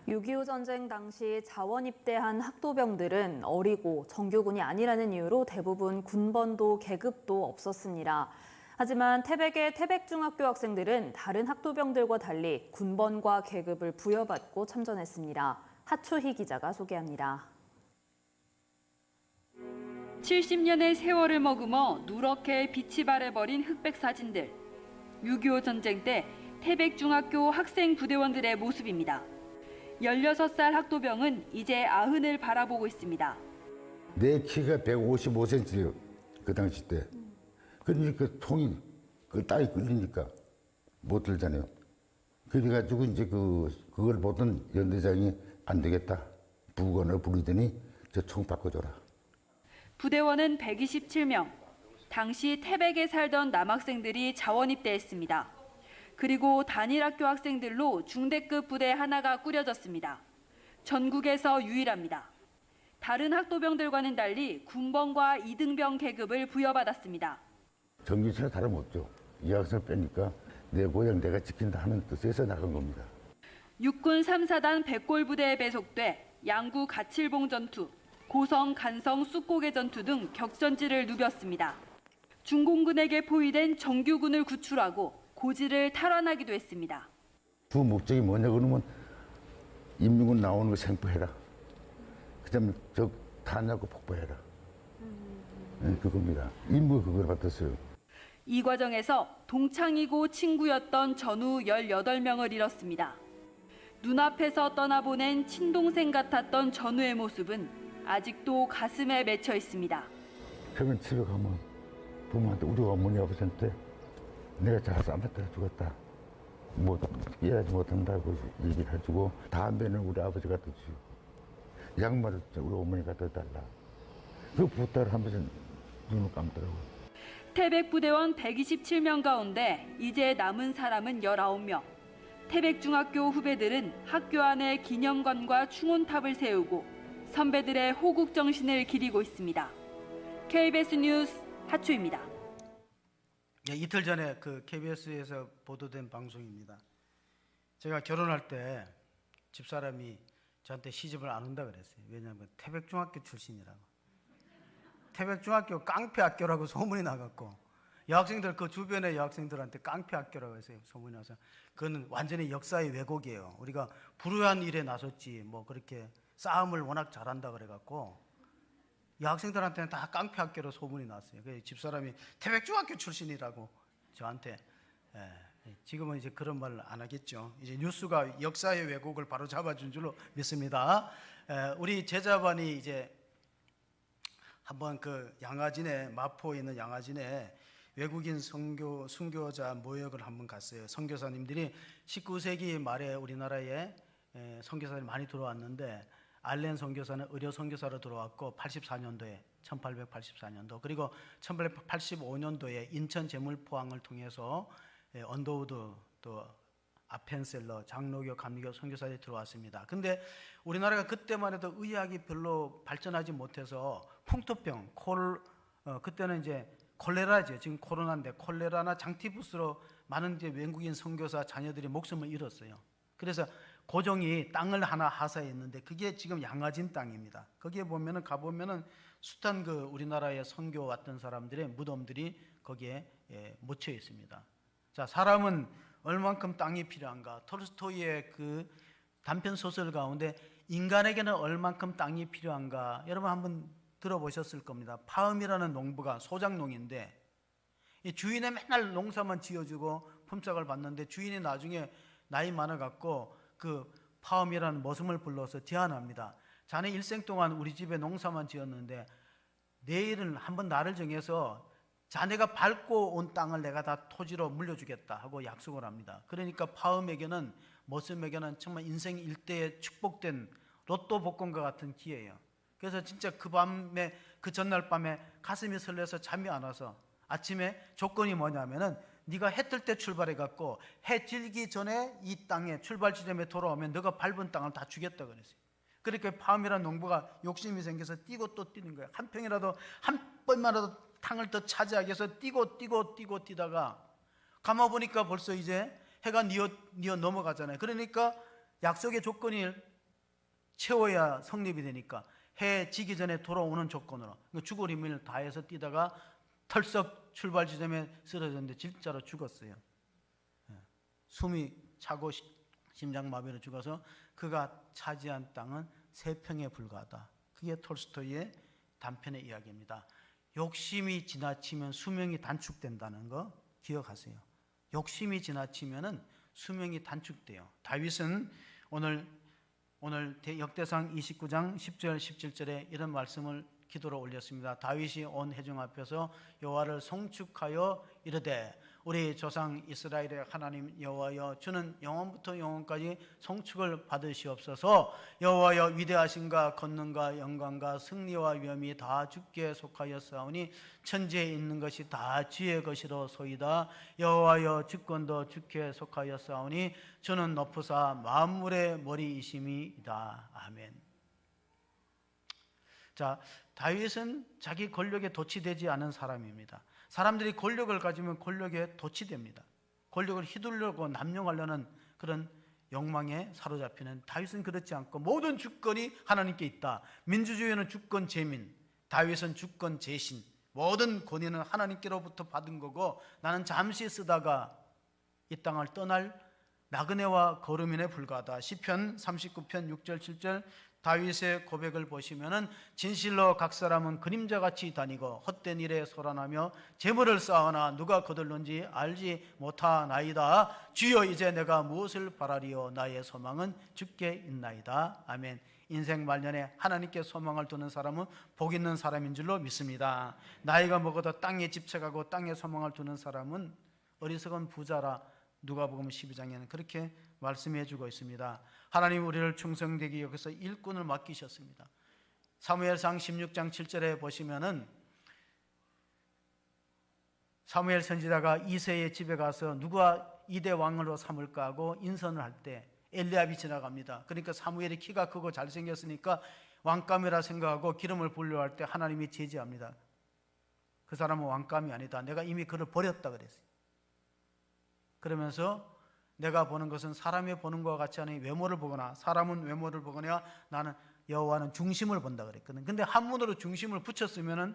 6.25 전쟁 당시 자원 입대한 학도병들은 어리고 정규군이 아니라는 이유로 대부분 군번도 계급도 없었습니다. 하지만 태백의 태백중학교 학생들은 다른 학도병들과 달리 군번과 계급을 부여받고 참전했습니다. 하초희 기자가 소개합니다. 70년의 세월을 머금어 누렇게 빛이 발해버린 흑백 사진들. 6.25 전쟁 때 태백중학교 학생 부대원들의 모습입니다. 16살 학도병은 이제 아흔을 바라보고 있습니다. 내 키가 155cm예요. 그 당시 때. 그러니까 총이 그 땅에 끌리니까 못 들잖아요. 그래가지고 이제 그걸 보던 연대장이 안 되겠다. 부관을 부르더니 저 총 바꿔줘라. 부대원은 127명. 당시 태백에 살던 남학생들이 자원 입대했습니다. 그리고 단일학교 학생들로 중대급 부대 하나가 꾸려졌습니다. 전국에서 유일합니다. 다른 학도병들과는 달리 군번과 이등병 계급을 부여받았습니다. 정규체나 다름없죠. 이 학생을 빼니까 내 고향 내가 지킨다 하는 뜻에서 나간 겁니다. 육군 3사단 백골 부대에 배속돼 양구 가칠봉 전투, 고성 간성 쑥고개 전투 등 격전지를 누볐습니다. 중공군에게 포위된 정규군을 구출하고 고지를 탈환하기도 했습니다. 주 목적이 뭐냐 그러면 인민군 나오는 거 생포해라. 그다음에 적 타냐고 폭파해라. 네, 그겁니다. 임무 그걸 받았어요. 이 과정에서 동창이고 친구였던 전우 18명을 잃었습니다. 눈앞에서 떠나보낸 친동생 같았던 전우의 모습은 아직도 가슴에 맺혀 있습니다. 최근 집에 가면 부모한테 우리 어머니 아버지한테 내가 자서 안 맞다 죽었다. 뭐 이해하지 못한다고 얘기를 해주고 담배는 우리 아버지가 드시고 양말을 우리 어머니가 더 달라. 그 부탁을 하면서 눈을 감더라고요. 태백 부대원 127명 가운데 이제 남은 사람은 19명. 태백중학교 후배들은 학교 안에 기념관과 충원탑을 세우고 선배들의 호국 정신을 기리고 있습니다. KBS 뉴스 하초입니다. 네, 이틀 전에 그 KBS에서 보도된 방송입니다. 제가 결혼할 때 집사람이 저한테 시집을 안 온다 그랬어요. 왜냐하면 태백중학교 출신이라고. 태백중학교 깡패학교라고 소문이 나갔고 여학생들 그 주변의 여학생들한테 깡패학교라고 해서 소문이 나서 그건 완전히 역사의 왜곡이에요. 우리가 불우한 일에 나섰지 뭐 그렇게 싸움을 워낙 잘한다 그래갖고 여학생들한테는 다 깡패학교로 소문이 났어요. 그래서 집사람이 태백중학교 출신이라고 저한테 지금은 이제 그런 말 안 하겠죠. 이제 뉴스가 역사의 왜곡을 바로 잡아준 줄로 믿습니다. 우리 제자반이 이제 한번 그 양화진에 마포에 있는 양화진에 외국인 순교자 모역을 한번 갔어요. 선교사님들이 19세기 말에 우리나라에 선교사들이 많이 들어왔는데 알렌 선교사는 의료 선교사로 들어왔고 1884년도 그리고 1885년도에 인천 제물포항을 통해서 언더우드 또 아펜셀러, 장로교, 감리교 선교사들이 들어왔습니다. 근데 우리나라가 그때만 해도 의학이 별로 발전하지 못해서 풍토병, 그때는 이제 콜레라죠. 지금 코로나인데 콜레라나 장티푸스로 많은 이제 외국인 선교사 자녀들이 목숨을 잃었어요. 그래서 고종이 땅을 하나 하사했는데 그게 지금 양화진 땅입니다. 거기에 보면은 가보면은 숱한 그 우리나라에 선교 왔던 사람들의 무덤들이 거기에 묻혀 있습니다. 자, 사람은 얼만큼 땅이 필요한가? 톨스토이의 그 단편 소설 가운데 인간에게는 얼만큼 땅이 필요한가? 여러분 한번 들어보셨을 겁니다. 파음이라는 농부가 소작농인데 이 주인의 맨날 농사만 지어주고 품삯을 받는데 주인이 나중에 나이 많아갖고 그 파음이라는 머슴을 불러서 제안합니다. 자네 일생 동안 우리 집에 농사만 지었는데 내일은 한번 날을 정해서 자네가 밟고 온 땅을 내가 다 토지로 물려주겠다 하고 약속을 합니다. 그러니까 파음에게는, 머슴에게는 정말 인생 일대의 축복된 로또 복권과 같은 기회예요. 그래서 진짜 그 밤에, 그 전날 밤에 가슴이 설레서 잠이 안 와서 아침에 조건이 뭐냐면은 네가 해 뜰 때 출발해 갖고 해 질기 전에 이 땅에 출발 지점에 돌아오면 너가 밟은 땅을 다 주겠다 그랬어요. 그러니까 파음이라는 농부가 욕심이 생겨서 뛰고 또 뛰는 거예요. 한 평이라도, 한 번만이라도 땅을 더 차지하기 위해서 뛰고 뛰다가 가만 보니까 벌써 이제 해가 뉘어 넘어가잖아요. 그러니까 약속의 조건이 채워야 성립이 되니까 해 지기 전에 돌아오는 조건으로 죽을 힘을 다해서 뛰다가 털썩 출발 지점에 쓰러졌는데 진짜로 죽었어요. 숨이 차고 심장마비로 죽어서 그가 차지한 땅은 3평에 불과하다. 그게 톨스토이의 단편의 이야기입니다. 욕심이 지나치면 수명이 단축된다는 거 기억하세요. 욕심이 지나치면은 수명이 단축돼요. 다윗은 오늘 역대상 29장 10절 17절에 이런 말씀을 기도로 올렸습니다. 다윗이 온 회중 앞에서 여호와를 송축하여 이르되 우리 조상 이스라엘의 하나님 여호와여, 주는 영원부터 영원까지 송축을 받으시옵소서. 여호와여, 위대하신가 권능과 영광과 승리와 위엄이 다 주께 속하였사오니 천지에 있는 것이 다 주의 것이로 소이다. 여호와여, 주권도 주께 속하였사오니 주는 높으사 만물의 머리이심이다. 아멘. 자, 다윗은 자기 권력에 도취되지 않은 사람입니다. 사람들이 권력을 가지면 권력에 도취됩니다. 권력을 휘두르려고 남용하려는 그런 욕망에 사로잡히는 다윗은 그렇지 않고 모든 주권이 하나님께 있다. 민주주의는 주권 제민, 다윗은 주권 제신. 모든 권위는 하나님께로부터 받은 거고 나는 잠시 쓰다가 이 땅을 떠날 나그네와 거루민에 불과하다. 시편 39편 6절 7절 다윗의 고백을 보시면은 진실로 각 사람은 그림자같이 다니고 헛된 일에 소란하며 재물을 쌓으나 누가 거둘는지 알지 못하나이다. 주여, 이제 내가 무엇을 바라리요? 나의 소망은 주께 있나이다. 아멘. 인생 말년에 하나님께 소망을 두는 사람은 복 있는 사람인 줄로 믿습니다. 나이가 먹어도 땅에 집착하고 땅에 소망을 두는 사람은 어리석은 부자라. 누가복음 12장에는 그렇게 말씀해 주고 있습니다. 하나님 우리를 충성되게 여기서 일꾼을 맡기셨습니다. 사무엘상 16장 7절에 보시면은 사무엘 선지자가 이새의 집에 가서 누가 이대 왕으로 삼을까 하고 인선을 할 때 엘리압이 지나갑니다. 그러니까 사무엘이 키가 크고 잘생겼으니까 왕감이라 생각하고 기름을 부으려 할 때 하나님이 제지합니다. 그 사람은 왕감이 아니다. 내가 이미 그를 버렸다 그랬어요. 그러면서 내가 보는 것은 사람이 보는 것과 같지 않으니 외모를 보거나 사람은 외모를 보거나 나는 여호와는 중심을 본다 그랬거든. 근데 한문으로 중심을 붙였으면은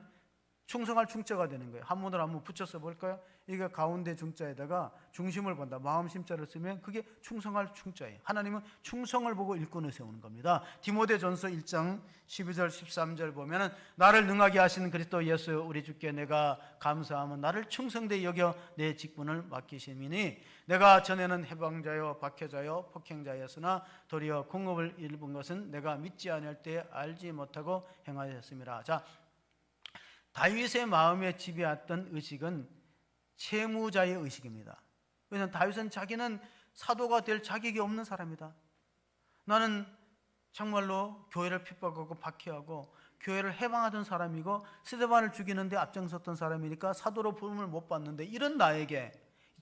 충성할 충자가 되는 거예요. 한문으로 한번 붙여서 볼까요? 이게 가운데 중자에다가 중심을 본다. 마음 심자를 쓰면 그게 충성할 충자예요. 하나님은 충성을 보고 일꾼을 세우는 겁니다. 디모데전서 1장 12절 13절 보면은 나를 능하게 하시는 그리스도 예수 우리 주께 내가 감사하면 나를 충성되이 여겨 내 직분을 맡기심이니 내가 전에는 해방자요 박해자요 폭행자였으나 도리어 공업을 입은 것은 내가 믿지 않을 때 알지 못하고 행하였습니다. 자, 다윗의 마음에 지배했던 의식은 채무자의 의식입니다. 왜냐하면 다윗은 자기는 사도가 될 자격이 없는 사람이다. 나는 정말로 교회를 핍박하고 박해하고 교회를 해방하던 사람이고 스데반을 죽이는데 앞장섰던 사람이니까 사도로 부름을 못 받는데 이런 나에게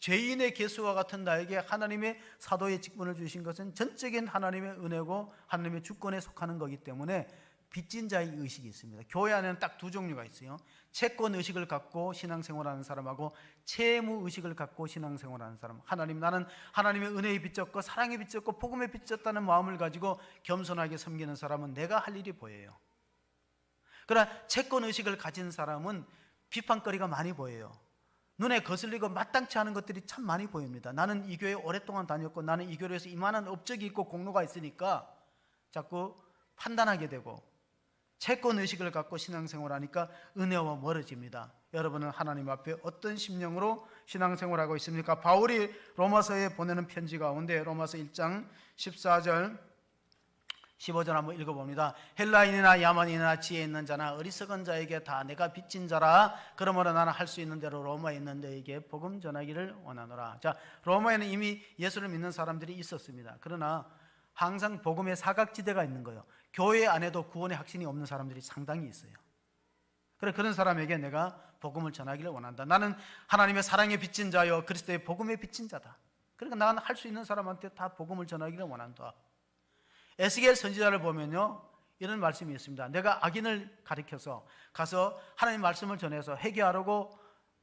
죄인의 개수와 같은 나에게 하나님의 사도의 직분을 주신 것은 전적인 하나님의 은혜고 하나님의 주권에 속하는 거기 때문에 빚진 자의 의식이 있습니다. 교회 안에는 딱 두 종류가 있어요. 채권 의식을 갖고 신앙생활하는 사람하고 채무 의식을 갖고 신앙생활하는 사람. 나는 하나님의 은혜에 빚졌고 사랑에 빚졌고 복음에 빚졌다는 마음을 가지고 겸손하게 섬기는 사람은 내가 할 일이 보여요. 그러나 채권 의식을 가진 사람은 비판거리가 많이 보여요. 눈에 거슬리고 마땅치 않은 것들이 참 많이 보입니다. 나는 이 교회 오랫동안 다녔고 나는 이 교회에서 이만한 업적이 있고 공로가 있으니까 자꾸 판단하게 되고 채권 의식을 갖고 신앙생활하니까 은혜와 멀어집니다. 여러분은 하나님 앞에 어떤 심령으로 신앙생활하고 있습니까? 바울이 로마서에 보내는 편지 가운데 로마서 1장 14절 15절 한번 읽어봅니다. 헬라인이나 야만인이나 지혜 있는 자나 어리석은 자에게 다 내가 빚진 자라. 그러므로 나는 할 수 있는 대로 로마에 있는 너에게 복음 전하기를 원하노라. 자, 로마에는 이미 예수를 믿는 사람들이 있었습니다. 그러나 항상 복음의 사각지대가 있는 거예요. 교회 안에도 구원의 확신이 없는 사람들이 상당히 있어요. 그런 사람에게 내가 복음을 전하기를 원한다. 나는 하나님의 사랑에 빚진 자요 그리스도의 복음에 빚진 자다. 그러니까 나는 할 수 있는 사람한테 다 복음을 전하기를 원한다. 에스겔 선지자를 보면요 이런 말씀이 있습니다. 내가 악인을 가리켜서 가서 하나님 말씀을 전해서 회개하라고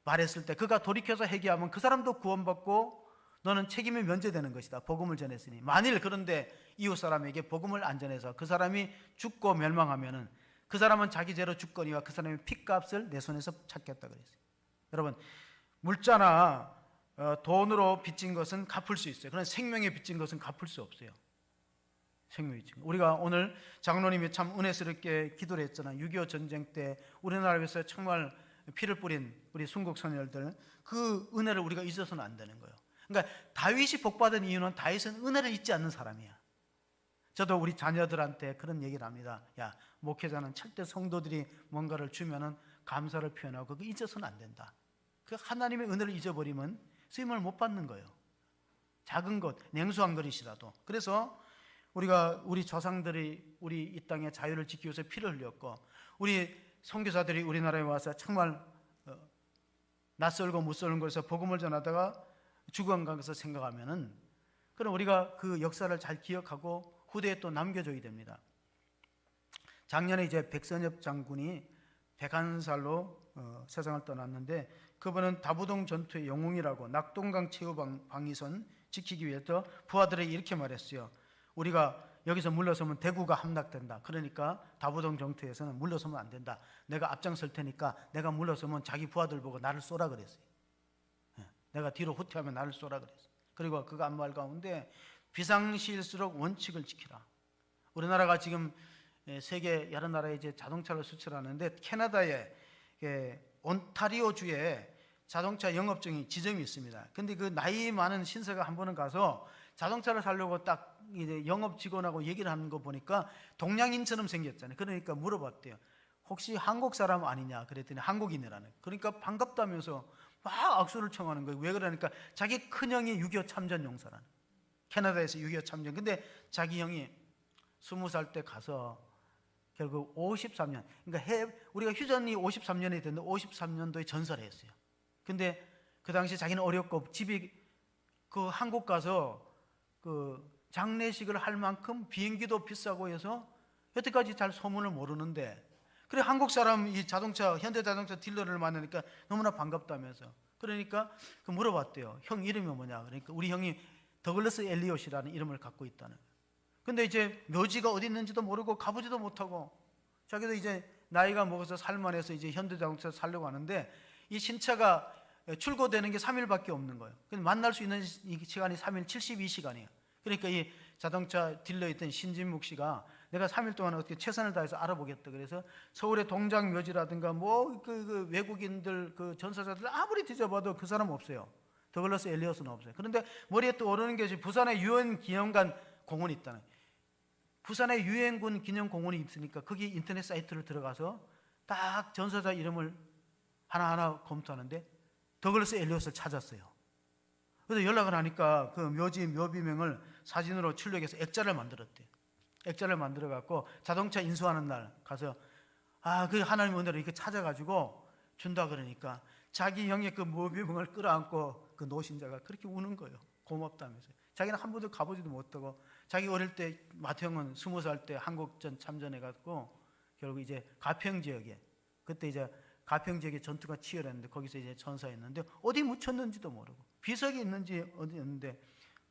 말했을 때 그가 돌이켜서 회개하면 그 사람도 구원받고 너는 책임이 면제되는 것이다. 복음을 전했으니. 만일 그런데 이웃 사람에게 복음을 안 전해서 그 사람이 죽고 멸망하면은 그 사람은 자기 죄로 죽거니와 그 사람의 핏값을 내 손에서 찾겠다 그랬어요. 여러분 물자나 돈으로 빚진 것은 갚을 수 있어요. 그러나 생명에 빚진 것은 갚을 수 없어요. 생명이 빚진 것. 우리가 오늘 장로님이 참 은혜스럽게 기도를 했잖아요. 6.25 전쟁 때 우리나라에서 정말 피를 뿌린 우리 순국 선열들 그 은혜를 우리가 잊어서는 안 되는 거예요. 그러니까 다윗이 복받은 이유는 다윗은 은혜를 잊지 않는 사람이야. 저도 우리 자녀들한테 그런 얘기를 합니다. 야, 목회자는 절대 성도들이 뭔가를 주면은 감사를 표현하고 그거 잊어서는 안 된다. 그 하나님의 은혜를 잊어버리면 쓰임을 못 받는 거예요. 작은 것, 냉수한 그릇이라도. 그래서 우리 조상들이 우리 이 땅의 자유를 지키기 위해서 피를 흘렸고 우리 선교사들이 우리나라에 와서 정말 낯설고 무서운 곳에서 복음을 전하다가 죽어간 것을 생각하면은 그럼 우리가 그 역사를 잘 기억하고 후대에 또 남겨줘야 됩니다. 작년에 이제 백선엽 장군이 101살로 세상을 떠났는데 그분은 다부동 전투의 영웅이라고 낙동강 최후 방위선 지키기 위해서 부하들에게 이렇게 말했어요. 우리가 여기서 물러서면 대구가 함락된다. 그러니까 다부동 전투에서는 물러서면 안 된다. 내가 앞장설 테니까 내가 물러서면 자기 부하들 보고 나를 쏘라 그랬어요. 내가 뒤로 후퇴하면 나를 쏘라 그랬어요. 그리고 그가 한 말 가운데 비상시일수록 원칙을 지키라. 우리나라가 지금 세계 여러 나라에 이제 자동차를 수출하는데 캐나다의 온타리오주에 자동차 영업증이 지점이 있습니다. 근데 그 나이 많은 신세가 한 번은 가서 자동차를 사려고 딱 이제 영업 직원하고 얘기를 하는 거 보니까 동양인처럼 생겼잖아요. 그러니까 물어봤대요. 혹시 한국 사람 아니냐? 그랬더니 한국인이라는. 그러니까 반갑다면서 막 악수를 청하는 거예요. 왜 그러니까 자기 큰형이 6.25 참전 용사라는. 캐나다에서 6.25 참전. 근데 자기 형이 20살 때 가서 결국 53년. 그러니까 우리가 휴전이 53년이 됐는데 53년도에 전설을 했어요. 근데 그 당시 자기는 어렵고 집이 그 한국 가서 그 장례식을 할 만큼 비행기도 비싸고 해서 여태까지 잘 소문을 모르는데 그래 한국 사람 이 자동차 현대자동차 딜러를 만나니까 너무나 반갑다면서 그러니까 그 물어봤대요. 형 이름이 뭐냐? 그러니까 우리 형이 더글러스 엘리엇이라는 이름을 갖고 있다는 거예요. 근데 이제 묘지가 어디 있는지도 모르고 가보지도 못하고 자기도 이제 나이가 먹어서 살만해서 이제 현대자동차 살려고 하는데 이 신차가 출고되는 게 3일밖에 없는 거예요. 근데 만날 수 있는 시간이 3일 72시간이에요. 그러니까 이 자동차 딜러에 있던 신진묵 씨가 내가 3일 동안 어떻게 최선을 다해서 알아보겠다. 그래서 서울의 동장 묘지라든가 그 외국인들 그 전사자들 아무리 뒤져봐도 그 사람 없어요. 더글러스 엘리엇은 없어요. 그런데 머리에 또 오르는 것이 부산에 유엔 기념관 공원이 있다는. 부산에 유엔군 기념공원이 있으니까 거기 인터넷 사이트를 들어가서 딱 전사자 이름을 하나하나 검토하는데 더글러스 엘리엇을 찾았어요. 그래서 연락을 하니까 그 묘비명을 사진으로 출력해서 액자를 만들었대요. 액자를 만들어 갖고 자동차 인수하는 날 가서 그 하나님 은혜로 이렇게 찾아가지고 준다 그러니까 자기 형의 그 묘비명을 끌어안고 그 노신자가 그렇게 우는 거예요. 고맙다면서. 자기는 한 번도 가보지도 못하고, 자기 어릴 때 마태형은 20살 때 한국전 참전해갖고 결국 이제 가평 지역에, 그때 이제 가평 지역에 전투가 치열했는데 거기서 이제 전사했는데 어디 묻혔는지도 모르고 비석이 있는지 어디 있는데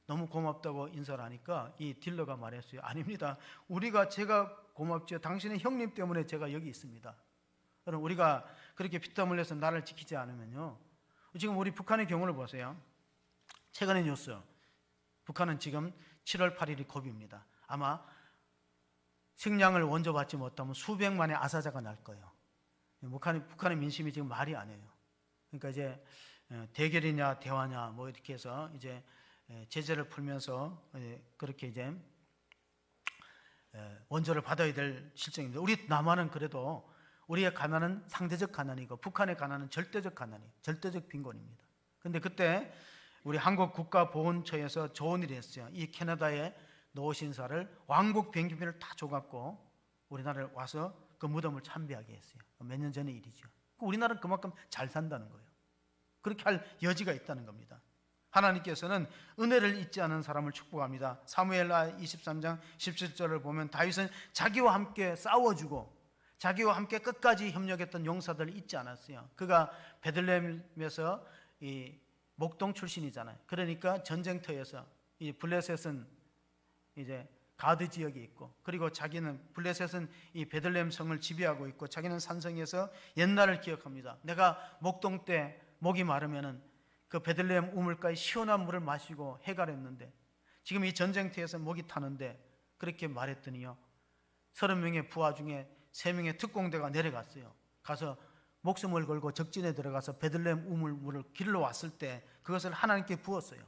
너무 고맙다고 인사를 하니까 이 딜러가 말했어요. 아닙니다. 제가 고맙죠. 당신의 형님 때문에 제가 여기 있습니다. 그럼 우리가 그렇게 피땀 흘려서 나라를 지키지 않으면요. 지금 우리 북한의 경우를 보세요. 최근의 뉴스. 북한은 지금 7월 8일이 고비입니다. 아마 식량을 원조 받지 못하면 수백만의 아사자가 날 거예요. 북한의 민심이 지금 말이 안 해요. 그러니까 이제 대결이냐 대화냐 뭐 이렇게 해서 이제 제재를 풀면서 그렇게 이제 원조를 받아야 될 실정인데, 우리 남한은 그래도 우리의 가난은 상대적 가난이고 북한의 가난은 절대적 가난이, 절대적 빈곤입니다. 근데 그때 우리 한국 국가보훈처에서 좋은 일을 했어요. 이 캐나다의 노신사를 왕복 비행기표를 다 줘갖고 우리나라에 와서 그 무덤을 참배하게 했어요. 몇 년 전의 일이죠. 우리나라는 그만큼 잘 산다는 거예요. 그렇게 할 여지가 있다는 겁니다. 하나님께서는 은혜를 잊지 않은 사람을 축복합니다. 사무엘하 23장 17절을 보면 다윗은 자기와 함께 싸워주고 자기와 함께 끝까지 협력했던 용사들을 잊지 않았어요. 그가 베들레헴에서 이 목동 출신이잖아요. 그러니까 전쟁터에서 이 블레셋은 이제 가드 지역에 있고, 그리고 자기는 블레셋은 이 베들레헴 성을 지배하고 있고, 자기는 산성에서 옛날을 기억합니다. 내가 목동 때 목이 마르면은 그 베들레헴 우물가에 시원한 물을 마시고 해갈했는데 지금 이 전쟁터에서 목이 타는데 그렇게 말했더니요, 30명의 부하 중에 3명의 특공대가 내려갔어요. 가서 목숨을 걸고 적진에 들어가서 베들레헴 우물 물을 길러 왔을 때 그것을 하나님께 부었어요.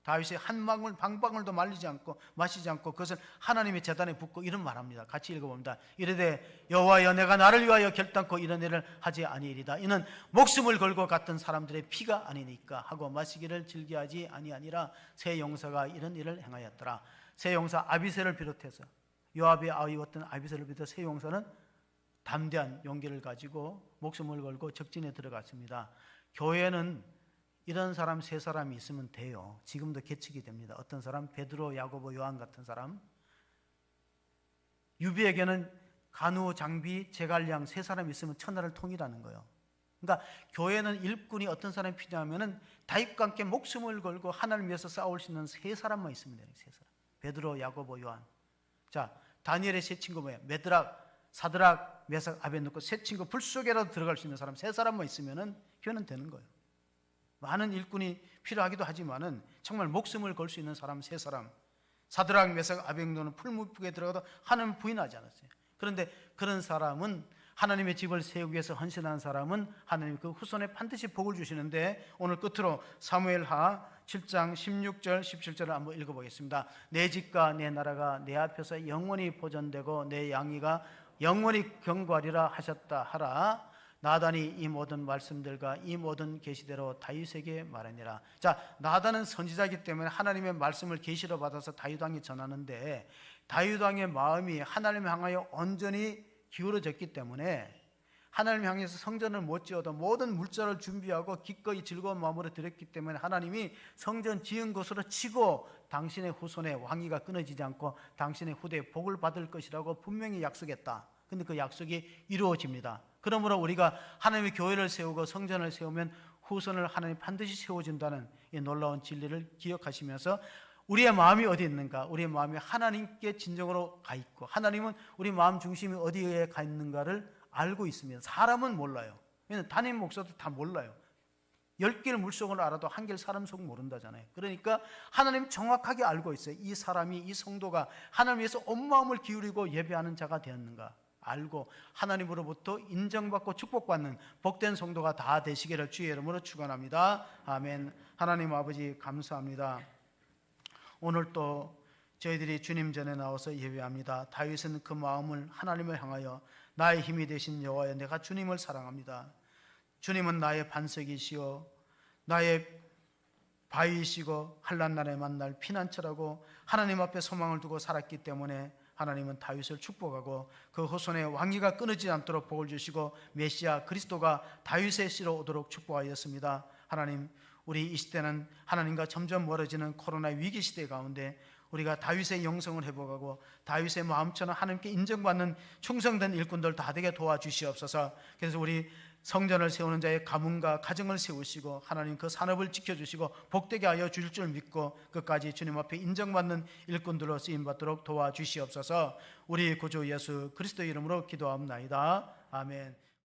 다윗이 한 방방울도 마시지 않고 그것을 하나님의 제단에 붓고 이런 말합니다. 같이 읽어봅니다. 이르되 여호와여, 내가 나를 위하여 결단코 이런 일을 하지 아니이리다. 이는 목숨을 걸고 갔던 사람들의 피가 아니니까 하고 마시기를 즐겨하지 아니하니라. 세 용사가 이런 일을 행하였더라. 세 용사 아비새를 비롯해서 요압의 아이였던 아비새를 비롯해서 세 용사는 담대한 용기를 가지고 목숨을 걸고 적진에 들어갔습니다. 교회는 이런 사람 세 사람이 있으면 돼요. 지금도 개척이 됩니다. 어떤 사람? 베드로, 야고보, 요한 같은 사람. 유비에게는 간우, 장비, 제갈량 세 사람이 있으면 천하를 통일하는 거예요. 그러니까 교회는 일꾼이 어떤 사람이 필요하면은 다윗과 함께 목숨을 걸고 하나님을 위해서 싸울 수 있는 세 사람만 있으면 돼요. 세 사람. 베드로, 야고보, 요한. 자, 다니엘의 세 친구 뭐예요? 메드락, 사드락, 메삭, 아벳느고 세 친구 불 속에라도 들어갈 수 있는 사람 세 사람만 있으면은 교회는 되는 거예요. 많은 일꾼이 필요하기도 하지만은 정말 목숨을 걸 수 있는 사람 세 사람. 사드락, 메삭, 아벳느고는 풀무불에 들어가도 하나님 부인하지 않았어요. 그런데 그런 사람은, 하나님의 집을 세우기 위해서 헌신한 사람은 하나님 그 후손에 반드시 복을 주시는데, 오늘 끝으로 사무엘하 7장 16절 17절을 한번 읽어보겠습니다. 내 집과 내 나라가 내 앞에서 영원히 보존되고 내 양의가 영원히 경고하리라 하셨다 하라. 나단이 이 모든 말씀들과 이 모든 계시대로 다윗에게 말하니라. 자, 나단은 선지자이기 때문에 하나님의 말씀을 계시로 받아서 다윗 왕에 전하는데, 다윗 왕의 마음이 하나님을 향하여 온전히 기울어졌기 때문에 하나님을 향해서 성전을 못 지어도 모든 물자를 준비하고 기꺼이 즐거운 마음으로 드렸기 때문에 하나님이 성전 지은 것으로 치고 당신의 후손의 왕위가 끊어지지 않고 당신의 후대에 복을 받을 것이라고 분명히 약속했다. 근데 그 약속이 이루어집니다. 그러므로 우리가 하나님의 교회를 세우고 성전을 세우면 후손을 하나님 반드시 세워준다는 이 놀라운 진리를 기억하시면서 우리의 마음이 어디 있는가? 우리의 마음이 하나님께 진정으로 가 있고, 하나님은 우리 마음 중심이 어디에 가 있는가를 알고 있습니다. 사람은 몰라요. 왜냐하면 담임 목사도 다 몰라요. 10개를 물속을 알아도 한 개를 사람 속 모른다잖아요. 그러니까 하나님이 정확하게 알고 있어요. 이 사람이, 이 성도가 하나님 위해서 온 마음을 기울이고 예배하는 자가 되었는가 알고 하나님으로부터 인정받고 축복받는 복된 성도가 다 되시기를 주의 이름으로 축원합니다. 아멘. 하나님 아버지 감사합니다. 오늘 또 저희들이 주님 전에 나와서 예배합니다. 다윗은 그 마음을 하나님을 향하여 나의 힘이 되신 여호와여, 내가 주님을 사랑합니다. 주님은 나의 반석이시오, 나의 바위이시고 환난 날에 만날 피난처라고 하나님 앞에 소망을 두고 살았기 때문에 하나님은 다윗을 축복하고 그 후손의 왕위가 끊어지지 않도록 복을 주시고 메시아 그리스도가 다윗의 씨로 오도록 축복하였습니다. 하나님, 우리 이 시대는 하나님과 점점 멀어지는 코로나 위기 시대 가운데 우리가 다윗의 영성을 회복하고 다윗의 마음처럼 하나님께 인정받는 충성된 일꾼들 다 되게 도와주시옵소서. 그래서 우리 성전을 세우는 자의 가문과 가정을 세우시고 하나님 그 산업을 지켜주시고 복되게 하여 주실 줄 믿고 끝까지 주님 앞에 인정받는 일꾼들로 쓰임받도록 도와주시옵소서. 우리 구주 예수 그리스도 이름으로 기도합나이다. 아멘.